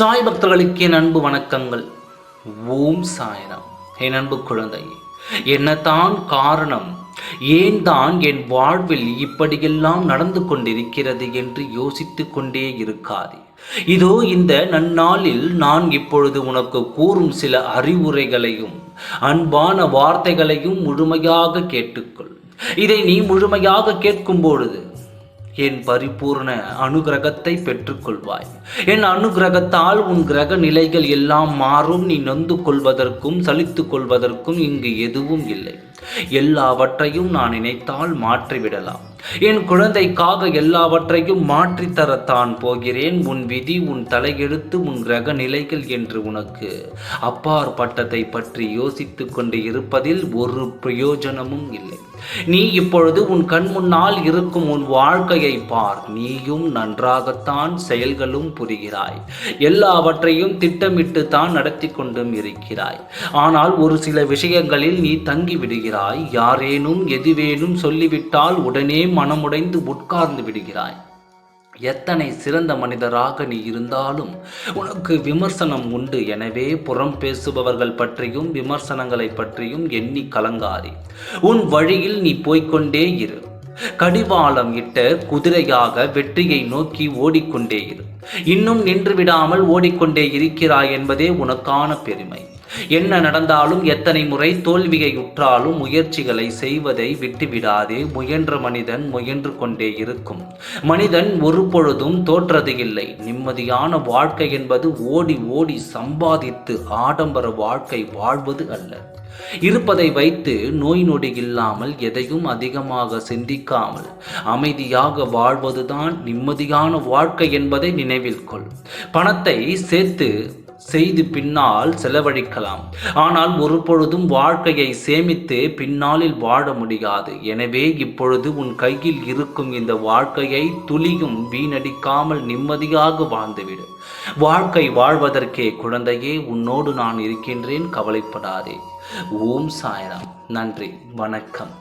சாய் பக்தர்களுக்கு என் அன்பு வணக்கங்கள். ஓம் சாய்ராம். என் அன்பு குழந்தையே, என்னதான் காரணம், ஏன் தான் என் வாழ்வில் இப்படியெல்லாம் நடந்து கொண்டிருக்கிறது என்று யோசித்து கொண்டே இருக்காதே. இதோ இந்த நன்னாளில் நான் இப்பொழுது உனக்கு கூறும் சில அறிவுரைகளையும் அன்பான வார்த்தைகளையும் முழுமையாக கேட்டுக்கொள். இதை நீ முழுமையாக கேட்கும் பொழுது என் பரிபூர்ண அனுகிரகத்தை பெற்றுக்கொள்வாய். என் அனுகிரகத்தால் உன் கிரக நிலைகள் எல்லாம் மாறும். நீ நொந்து கொள்வதற்கும் சலித்து கொள்வதற்கும் இங்கு எதுவும் இல்லை. எல்லாவற்றையும் நான் நினைத்தால் மாற்றிவிடலாம். என் குழந்தைக்காக எல்லாவற்றையும் மாற்றித்தரத்தான் போகிறேன். உன் விதி, உன் தலையெழுத்து, உன் கிரக நிலைகள் என்று உனக்கு அப்பாற்பட்டதை பற்றி யோசித்து கொண்டு இருப்பதில் ஒரு பிரயோஜனமும் இல்லை. நீ இப்பொழுது உன் கண் முன்னால் இருக்கும் உன் வாழ்க்கையை பார். நீயும் நன்றாகத்தான் செயல்களும் புரிகிறாய். எல்லாவற்றையும் திட்டமிட்டு தான் நடத்தி கொண்டும் இருக்கிறாய். ஆனால் ஒரு சில விஷயங்களில் நீ தங்கி விடுகிறாய். யாரேனும் எதுவேனும் சொல்லிவிட்டால் உடனே மனமுடைந்து உட்கார்ந்து விடுகிறாய். எத்தனை சிறந்த மனிதராக நீ இருந்தாலும் உனக்கு விமர்சனம் உண்டு. எனவே புறம் பேசுபவர்கள் பற்றியும் விமர்சனங்களை பற்றியும் எண்ணி கலங்காதே. உன் வழியில் நீ போய்கொண்டே இரு. கடிவாளம் இட்ட குதிரையாக வெற்றியை நோக்கி ஓடிக்கொண்டே இரு. இன்னும் நின்று விடாமல் ஓடிக்கொண்டே இருக்கிறாய் என்பதே உனக்கான பெருமை. என்ன நடந்தாலும், எத்தனை முறை தோல்வியை உற்றாலும் முயற்சிகளை செய்வதை விட்டுவிடாதே. முயன்ற மனிதன் முயன்று கொண்டே இருக்கும். மனிதன் ஒரு பொழுதும் தோற்றது இல்லை. நிம்மதியான வாழ்க்கை என்பது ஓடி ஓடி சம்பாதித்து ஆடம்பர வாழ்க்கை வாழ்வது அல்ல. இருப்பதை வைத்து நோய் நொடி இல்லாமல், எதையும் அதிகமாக சிந்திக்காமல் அமைதியாக வாழ்வதுதான் நிம்மதியான வாழ்க்கை என்பதை நினைவில் கொள். பணத்தை சேர்த்து செய்து பின்னால் செலவழிக்கலாம். ஆனால் ஒரு பொழுதும் வாழ்க்கையை சேமித்து பின்னாளில் வாழ முடியாது. எனவே இப்பொழுது உன் கையில் இருக்கும் இந்த வாழ்க்கையை துளியும் வீணடிக்காமல் நிம்மதியாக வாழ்ந்துவிடு. வாழ்க்கை வாழ்வதற்கே குழந்தையே, உன்னோடு நான் இருக்கின்றேன், கவலைப்படாதே. ஓம் சாய்ராம். நன்றி, வணக்கம்.